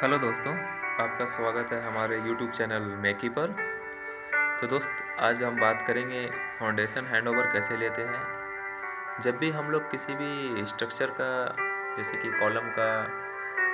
Hello दोस्तों, आपका स्वागत है हमारे यूट्यूब चैनल मेकी पर। तो आज हम बात करेंगे फाउंडेशन हैंडओवर कैसे लेते हैं। जब भी हम लोग किसी भी स्ट्रक्चर का जैसे कि कॉलम का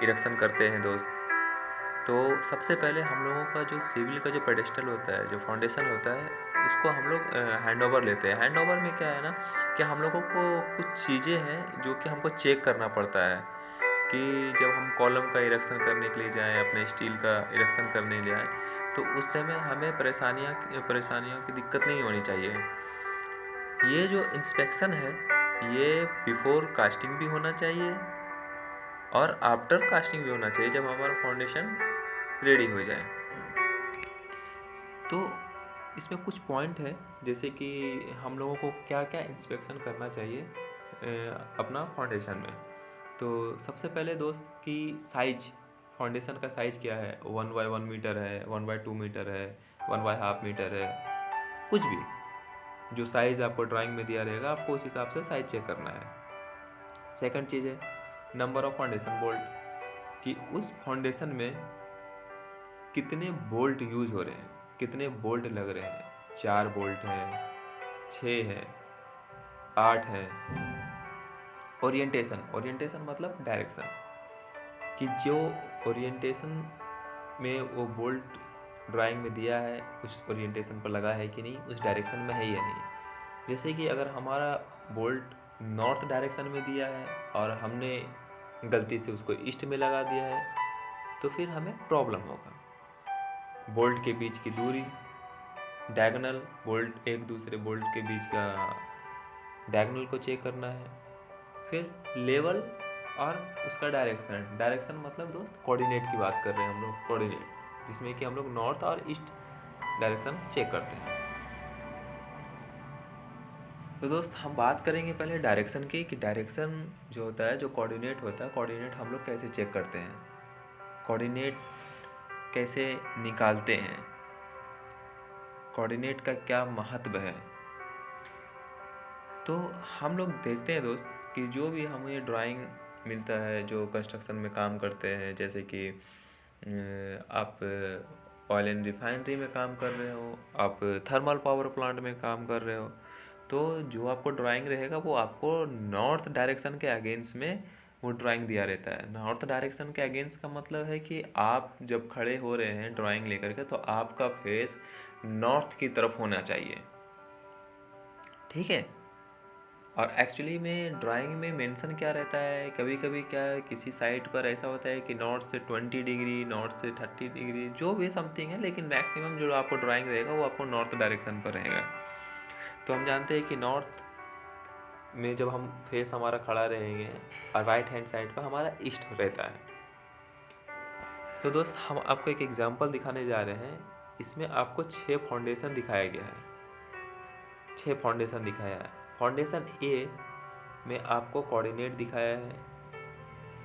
इरेक्शन करते हैं तो सबसे पहले हम लोगों का जो सिविल का जो पेडेस्टल होता है, जो फाउंडेशन होता है, उसको हम लोग हैंडओवर लेते हैं। हैंडओवर में क्या है ना कि हम लोगों को कुछ चीज़ें हैं जो कि हमको चेक करना पड़ता है कि जब हम कॉलम का इरेक्शन करने के लिए जाएं, अपने स्टील का इरेक्शन करने ले जाएं, तो उस समय हमें परेशानियों की दिक्कत नहीं होनी चाहिए। ये जो इंस्पेक्शन है, ये बिफोर कास्टिंग भी होना चाहिए और आफ्टर कास्टिंग भी होना चाहिए, जब हमारा फाउंडेशन रेडी हो जाए। तो इसमें कुछ पॉइंट है, जैसे कि हम लोगों को क्या क्या इंस्पेक्शन करना चाहिए अपना फाउंडेशन में। तो सबसे पहले की साइज, फाउंडेशन का साइज़ क्या है। 1x1 मीटर है, 1x2 मीटर है, 1.5 मीटर है, कुछ भी जो साइज़ आपको ड्राइंग में दिया रहेगा, आपको उस हिसाब से साइज़ चेक करना है। सेकंड चीज़ है नंबर ऑफ फाउंडेशन बोल्ट, कि उस फाउंडेशन में कितने बोल्ट यूज हो रहे हैं, कितने बोल्ट लग रहे हैं। 4 बोल्ट हैं, 6 हैं, 8 हैं। ओरिएंटेशन मतलब डायरेक्शन, कि जो ओरिएंटेशन में वो बोल्ट ड्राइंग में दिया है उस ओरिएंटेशन पर लगा है कि नहीं, उस डायरेक्शन में है या नहीं। जैसे कि अगर हमारा बोल्ट नॉर्थ डायरेक्शन में दिया है और हमने गलती से उसको ईस्ट में लगा दिया है, तो फिर हमें प्रॉब्लम होगा। बोल्ट के बीच की दूरी, डायगोनल बोल्ट, एक दूसरे बोल्ट के बीच का डायगोनल को चेक करना है। फिर लेवल और उसका डायरेक्शन मतलब कोऑर्डिनेट की बात कर रहे हैं हम लोग, कोऑर्डिनेट, जिसमें कि हम लोग नॉर्थ और ईस्ट डायरेक्शन चेक करते हैं। तो हम बात करेंगे पहले डायरेक्शन की, कि डायरेक्शन जो होता है, जो कोऑर्डिनेट होता है, कोऑर्डिनेट हम लोग कैसे चेक करते हैं, कोऑर्डिनेट कैसे निकालते हैं, कोऑर्डिनेट का क्या महत्व है। तो हम लोग देखते हैं कि जो भी हमें ड्राइंग मिलता है, जो कंस्ट्रक्शन में काम करते हैं, जैसे कि आप ऑयल एंड रिफाइनरी में काम कर रहे हो, आप थर्मल पावर प्लांट में काम कर रहे हो, तो जो आपको ड्राइंग रहेगा वो आपको नॉर्थ डायरेक्शन के अगेंस्ट में वो ड्राइंग दिया रहता है। नॉर्थ डायरेक्शन के अगेंस्ट का मतलब है कि आप जब खड़े हो रहे हैं ड्राइंग लेकर के, तो आपका फेस नॉर्थ की तरफ होना चाहिए, ठीक है। और एक्चुअली में ड्राइंग में मेंशन क्या रहता है, कभी कभी क्या किसी साइट पर ऐसा होता है कि नॉर्थ से 20 डिग्री, नॉर्थ से 30 डिग्री, जो भी समथिंग है, लेकिन मैक्सिमम जो आपको ड्राइंग रहेगा वो आपको नॉर्थ डायरेक्शन पर रहेगा। तो हम जानते हैं कि नॉर्थ में जब हम फेस हमारा खड़ा रहेंगे और राइट हैंड साइड पर हमारा ईस्ट रहता है। तो हम आपको एक एग्जांपल दिखाने जा रहे हैं। इसमें आपको 6 फाउंडेशन दिखाया गया है, 6 फाउंडेशन दिखाया है। फाउंडेशन ए में आपको कोऑर्डिनेट दिखाया है,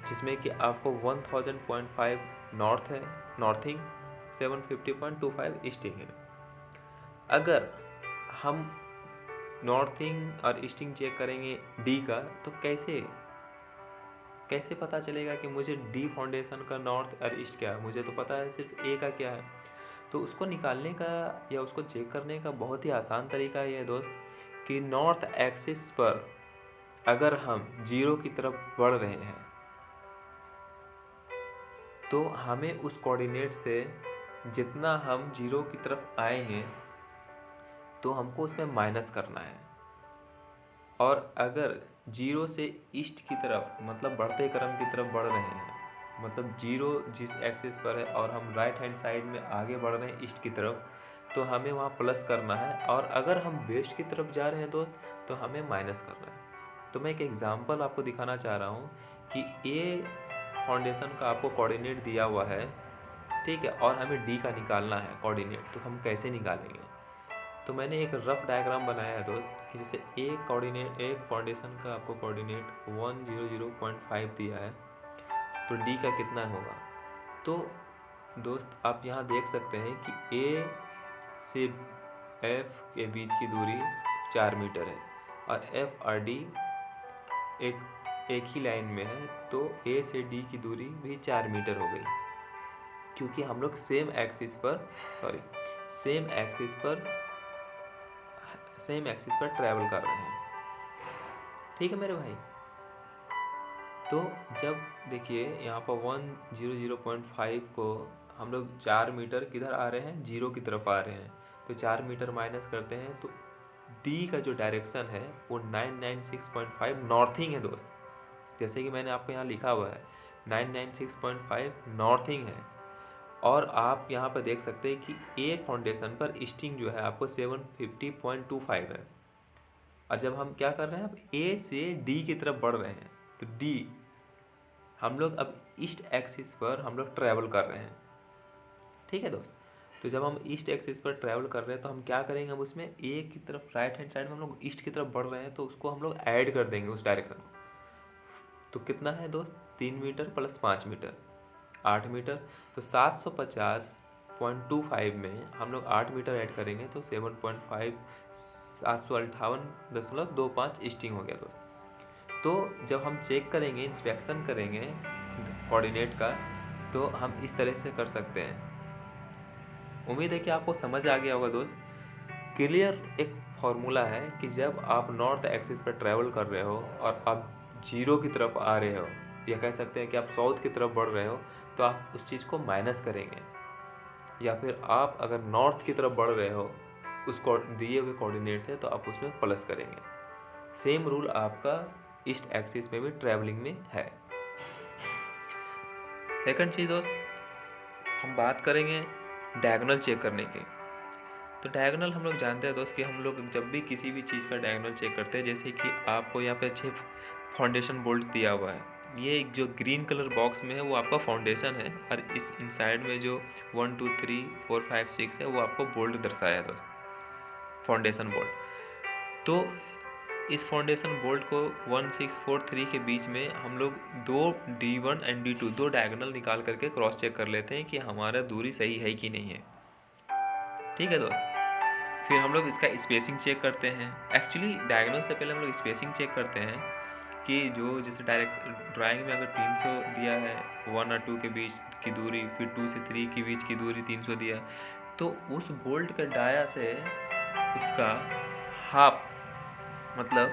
जिसमें कि आपको 1000.5 नॉर्थ है, नॉर्थिंग, 750.25 ईस्टिंग है। अगर हम नॉर्थिंग और ईस्टिंग चेक करेंगे डी का, तो कैसे पता चलेगा कि मुझे डी फाउंडेशन का नॉर्थ और ईस्ट क्या है। मुझे तो पता है सिर्फ ए का क्या है। तो उसको निकालने का या उसको चेक करने का बहुत ही आसान तरीका ये है कि नॉर्थ एक्सिस पर अगर हम 0 की तरफ बढ़ रहे हैं, तो हमें उस कोऑर्डिनेट से जितना हम 0 की तरफ आएंगे, तो हमको उसमें माइनस करना है। और अगर 0 से ईस्ट की तरफ मतलब बढ़ते क्रम की तरफ बढ़ रहे हैं, मतलब 0 जिस एक्सिस पर है और हम राइट हैंड साइड में आगे बढ़ रहे हैं ईस्ट की तरफ, तो हमें वहाँ प्लस करना है। और अगर हम वेस्ट की तरफ जा रहे हैं तो हमें माइनस करना है। तो मैं एक एग्जांपल आपको दिखाना चाह रहा हूँ कि ए फाउंडेशन का आपको कोऑर्डिनेट दिया हुआ है, ठीक है, और हमें डी का निकालना है कोऑर्डिनेट। तो हम कैसे निकालेंगे। तो मैंने एक रफ डायग्राम बनाया है कि जैसे एक फाउंडेशन का आपको कोऑर्डिनेट 100.5 दिया है, तो डी का कितना होगा। तो आप यहाँ देख सकते हैं कि ए से एफ के बीच की दूरी 4 मीटर है और एफ और डी एक ही लाइन में है, तो ए से डी की दूरी भी 4 मीटर हो गई। क्योंकि हम लोग सेम एक्सिस पर ट्रैवल कर रहे हैं। ठीक है मेरे भाई। तो जब देखिए यहाँ पर 100.5 को हम लोग 4 मीटर किधर आ रहे हैं, 0 की तरफ आ रहे हैं, तो 4 मीटर माइनस करते हैं तो डी का जो डायरेक्शन है वो 996.5 नॉर्थिंग है दोस्त। जैसे कि मैंने आपको यहाँ लिखा हुआ है 996.5 नॉर्थिंग है। और आप यहाँ पर देख सकते हैं कि ए फाउंडेशन पर ईस्टिंग जो है आपको 750.25 है। और जब हम क्या कर रहे हैं, अब ए से डी की तरफ बढ़ रहे हैं, तो डी हम लोग अब ईस्ट एक्सिस पर हम लोग ट्रैवल कर रहे हैं। ठीक है दोस्त। तो जब हम ईस्ट एक्सिस पर ट्रैवल कर रहे हैं तो हम क्या करेंगे, हम उसमें ए की तरफ राइट हैंड साइड में हम लोग ईस्ट की तरफ बढ़ रहे हैं, तो उसको हम लोग ऐड कर देंगे उस डायरेक्शन को। तो कितना है दोस्त, 3 मीटर प्लस 5 मीटर 8 मीटर। तो 750.25 में हम लोग 8 मीटर ऐड करेंगे तो 7.5 758.25 ईस्टिंग हो गया दोस्त। तो जब हम चेक करेंगे, इंस्पेक्शन करेंगे कोऑर्डिनेट का, तो हम इस तरह से कर सकते हैं। उम्मीद है कि आपको समझ आ गया होगा दोस्त। क्लियर एक फॉर्मूला है कि जब आप नॉर्थ एक्सिस पर ट्रैवल कर रहे हो और आप 0 की तरफ आ रहे हो, या कह सकते हैं कि आप साउथ की तरफ बढ़ रहे हो, तो आप उस चीज़ को माइनस करेंगे। या फिर आप अगर नॉर्थ की तरफ बढ़ रहे हो उस दिए हुए कोऑर्डिनेट से, तो आप उसमें प्लस करेंगे। सेम रूल आपका ईस्ट एक्सिस में भी ट्रैवलिंग में है। सेकंड चीज़ दोस्त, हम बात करेंगे डायगोनल चेक करने की। तो डायगोनल हम लोग जानते हैं दोस्त कि हम लोग जब भी किसी भी चीज़ का डायगोनल चेक करते हैं, जैसे कि आपको यहाँ पे 6 फाउंडेशन बोल्ट दिया हुआ है, ये जो ग्रीन कलर बॉक्स में है वो आपका फाउंडेशन है, और इस इनसाइड में जो 1 2 3 4 5 6 है वो आपको बोल्ट दर्शाया है दोस्त, फाउंडेशन बोल्ट। तो इस फाउंडेशन बोल्ट को 1 6 4 3 के बीच में हम लोग 2 D1 एंड D2 दो डायगोनल निकाल करके क्रॉस चेक कर लेते हैं कि हमारा दूरी सही है कि नहीं है। ठीक है दोस्त। फिर हम लोग इसका स्पेसिंग चेक करते हैं। एक्चुअली डायगोनल से पहले हम लोग स्पेसिंग चेक करते हैं कि जो जैसे डायरेक्ट ड्राइंग में अगर 300 दिया है 1 और 2 के बीच की दूरी, फिर 2 से 3 के बीच की दूरी 300 दिया, तो उस बोल्ट के डाया से इसका हाफ, मतलब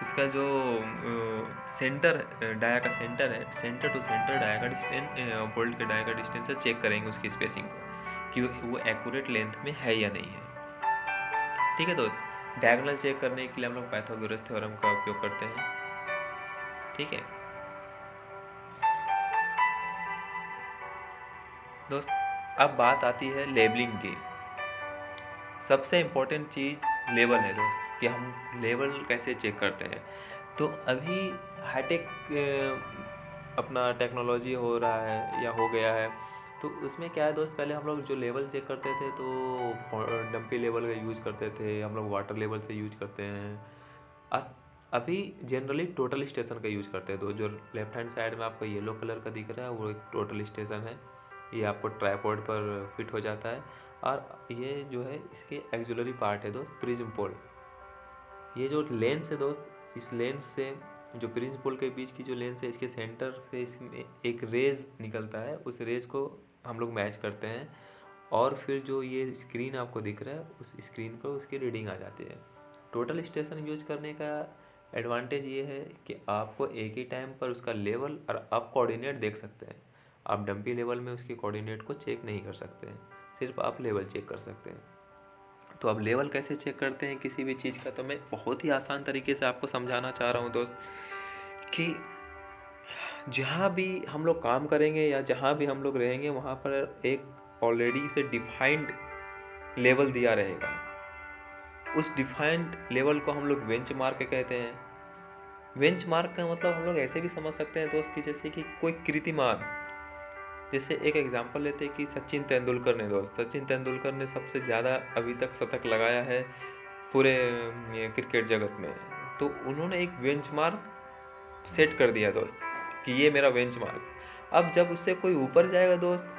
इसका जो सेंटर डाया का सेंटर है, सेंटर टू सेंटर डाया का डिस्टेंस, बोल्ट के डाया का डिस्टेंस से चेक करेंगे उसकी स्पेसिंग को कि वो एक्यूरेट लेंथ में है या नहीं है। ठीक है दोस्त। डायगोनल चेक करने के लिए हम लोग पाइथागोरस थ्योरम का उपयोग करते हैं। ठीक है दोस्त। अब बात आती है लेबलिंग की। सबसे इम्पोर्टेंट चीज़ लेवल है दोस्त, कि हम लेवल कैसे चेक करते हैं। तो अभी हाईटेक अपना टेक्नोलॉजी हो रहा है या हो गया है, तो उसमें क्या है दोस्त, पहले हम लोग जो लेवल चेक करते थे तो डंपी लेवल का यूज़ करते थे, हम लोग वाटर लेवल से यूज करते हैं। और अभी जनरली टोटल स्टेशन का यूज़ करते हैं। तो जो लेफ्ट हैंड साइड में आपको येलो कलर का दिख रहा है वो एक टोटल स्टेशन है, ये आपको ट्राइपॉड पर फिट हो जाता है। और ये जो है इसके एक्सिलरी पार्ट है दोस्त, प्रिज्म पोल। ये जो लेंस है दोस्त, इस लेंस से जो प्रिज्म पोल के बीच की जो लेंस है, इसके सेंटर से इसमें एक रेज निकलता है, उस रेज को हम लोग मैच करते हैं, और फिर जो ये स्क्रीन आपको दिख रहा है उस स्क्रीन पर उसकी रीडिंग आ जाती है। टोटल स्टेशन यूज करने का एडवांटेज ये है कि आपको एक ही टाइम पर उसका लेवल और आप कोऑर्डिनेट देख सकते हैं। आप डंपी लेवल में उसके कोऑर्डिनेट को चेक नहीं कर सकते हैं, सिर्फ आप लेवल चेक कर सकते हैं। तो अब लेवल कैसे चेक करते हैं किसी भी चीज़ का, तो मैं बहुत ही आसान तरीके से आपको समझाना चाह रहा हूँ दोस्त, कि जहाँ भी हम लोग काम करेंगे या जहाँ भी हम लोग रहेंगे वहाँ पर एक ऑलरेडी से डिफाइंड लेवल दिया रहेगा। उस डिफाइंड लेवल को हम लोग बेंचमार्क कहते हैं। बेंचमार्क का मतलब हम लोग ऐसे भी समझ सकते हैं दोस्त कि जैसे कि कोई कीर्तिमान, जैसे एक एग्जांपल लेते हैं कि सचिन तेंदुलकर ने दोस्त, सचिन तेंदुलकर ने सबसे ज़्यादा अभी तक शतक लगाया है पूरे क्रिकेट जगत में, तो उन्होंने एक बेंचमार्क सेट कर दिया दोस्त कि ये मेरा बेंचमार्क। अब जब उससे कोई ऊपर जाएगा दोस्त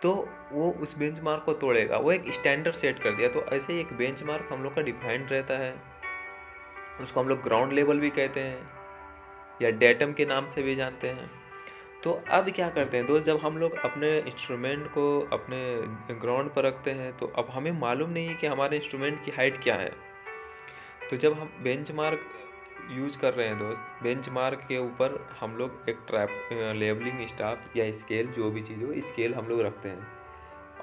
तो वो उस बेंचमार्क को तोड़ेगा, वो एक स्टैंडर्ड सेट कर दिया। तो ऐसे ही एक बेंचमार्क हम लोग का डिफाइंड रहता है, उसको हम लोग ग्राउंड लेवल भी कहते हैं या डेटम के नाम से भी जानते हैं। तो अब क्या करते हैं दोस्त, जब हम लोग अपने इंस्ट्रूमेंट को अपने ग्राउंड पर रखते हैं तो अब हमें मालूम नहीं है कि हमारे इंस्ट्रूमेंट की हाइट क्या है। तो जब हम बेंचमार्क यूज कर रहे हैं दोस्त, बेंचमार्क के ऊपर हम लोग एक ट्रैप लेवलिंग स्टाफ या स्केल, जो भी चीज़ हो, स्केल हम लोग रखते हैं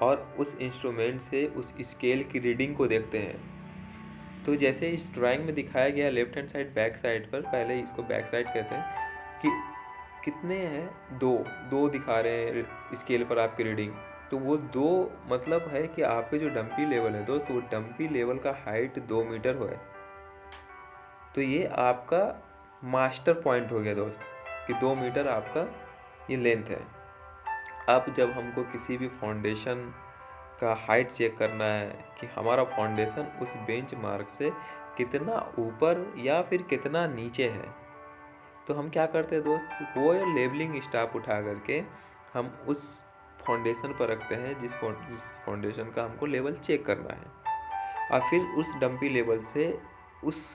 और उस इंस्ट्रूमेंट से उस स्केल की रीडिंग को देखते हैं। तो जैसे इस ड्राइंग में दिखाया गया left hand side back side पर, पहले इसको बैक साइड कहते हैं, कि कितने हैं, दो दिखा रहे हैं स्केल पर आपकी रीडिंग। तो वो 2 मतलब है कि आपके जो डंपी लेवल है दोस्त, वो डंपी लेवल का हाइट 2 मीटर हो है। तो ये आपका मास्टर पॉइंट हो गया दोस्त कि 2 मीटर आपका ये लेंथ है। अब जब हमको किसी भी फाउंडेशन का हाइट चेक करना है कि हमारा फाउंडेशन उस बेंच मार्क से कितना ऊपर या फिर कितना नीचे है, तो हम क्या करते हैं दोस्त, वो लेवलिंग स्टाफ उठा करके हम उस फाउंडेशन पर रखते हैं जिस फाउंडेशन का हमको लेवल चेक करना है, और फिर उस डंपी लेवल से उस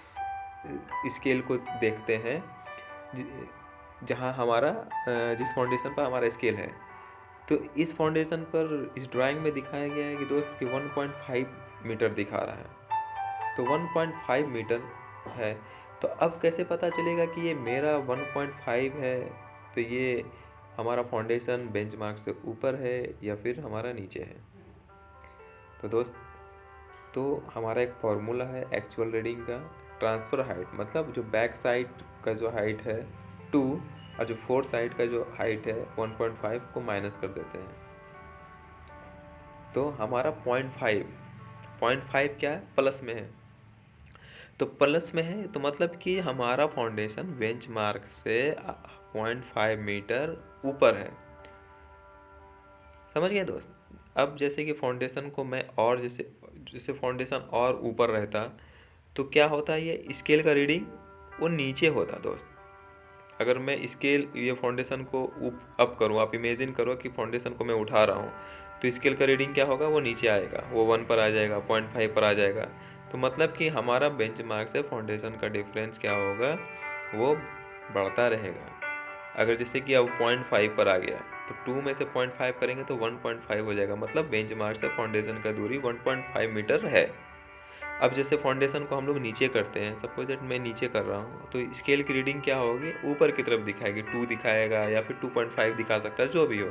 स्केल को देखते हैं जहाँ हमारा जिस फाउंडेशन पर हमारा स्केल है। तो इस फाउंडेशन पर इस ड्राइंग में दिखाया गया है कि दोस्त कि 1.5 मीटर दिखा रहा है। तो 1.5 मीटर है, तो अब कैसे पता चलेगा कि ये मेरा 1.5 है, तो ये हमारा फाउंडेशन बेंचमार्क से ऊपर है या फिर हमारा नीचे है। तो दोस्त, तो हमारा एक फॉर्मूला है एक्चुअल रीडिंग का, ट्रांसफ़र हाइट, मतलब जो बैक साइड का जो हाइट है 2 और जो फोर्थ साइड का जो हाइट है 1.5 को माइनस कर देते हैं। तो हमारा 0.5 क्या है, प्लस में है। तो प्लस में है तो मतलब कि हमारा फाउंडेशन बेंचमार्क से 0.5 मीटर ऊपर है। समझ गए दोस्त। अब जैसे कि फाउंडेशन को मैं और जैसे फाउंडेशन और ऊपर रहता तो क्या होता है, ये स्केल का रीडिंग वो नीचे होता दोस्त। अगर मैं स्केल ये फाउंडेशन को अप करूँ, आप इमेजिन करो कि फाउंडेशन को मैं उठा रहा हूँ, तो स्केल का रीडिंग क्या होगा, वो नीचे आएगा, वो 1 पर आ जाएगा, 0.5 पर आ जाएगा। तो मतलब कि हमारा बेंचमार्क से फाउंडेशन का डिफरेंस क्या होगा, वो बढ़ता रहेगा। अगर जैसे कि अब 0.5 पर आ गया तो 2 में से 0.5 करेंगे तो 1.5 हो जाएगा, मतलब बेंचमार्क से फाउंडेशन का दूरी 1.5 मीटर है। अब जैसे फाउंडेशन को हम लोग नीचे करते हैं, सपोज दैट मैं नीचे कर रहा हूँ, तो स्केल की रीडिंग क्या होगी, ऊपर की तरफ दिखाएगी, 2 दिखाएगा या फिर 2.5 दिखा सकता है, जो भी हो।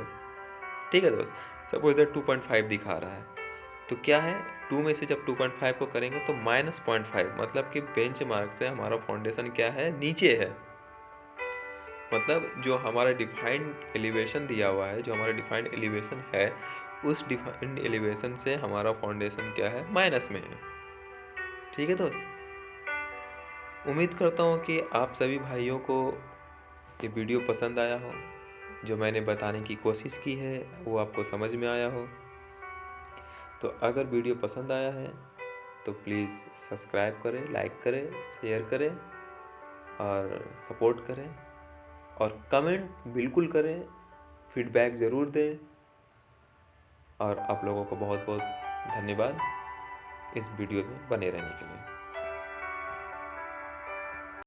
ठीक है दोस्त, सपोज दैट 2.5 दिखा रहा है, तो क्या है, 2 में से जब 2.5 को करेंगे तो -0.5, मतलब कि बेंच मार्क से हमारा फाउंडेशन क्या है, नीचे है। मतलब जो हमारा डिफाइंड एलिवेशन दिया हुआ है, जो हमारा डिफाइंड एलिवेशन है, उस डिफाइंड एलिवेशन से हमारा फाउंडेशन क्या है, माइनस में है। ठीक है दोस्त, उम्मीद करता हूँ कि आप सभी भाइयों को ये वीडियो पसंद आया हो, जो मैंने बताने की कोशिश की है वो आपको समझ में आया हो। तो अगर वीडियो पसंद आया है तो प्लीज़ सब्सक्राइब करें, लाइक करें, शेयर करें और सपोर्ट करें, और कमेंट बिल्कुल करें, फीडबैक ज़रूर दें। और आप लोगों को बहुत बहुत धन्यवाद इस वीडियो में बने रहने के लिए।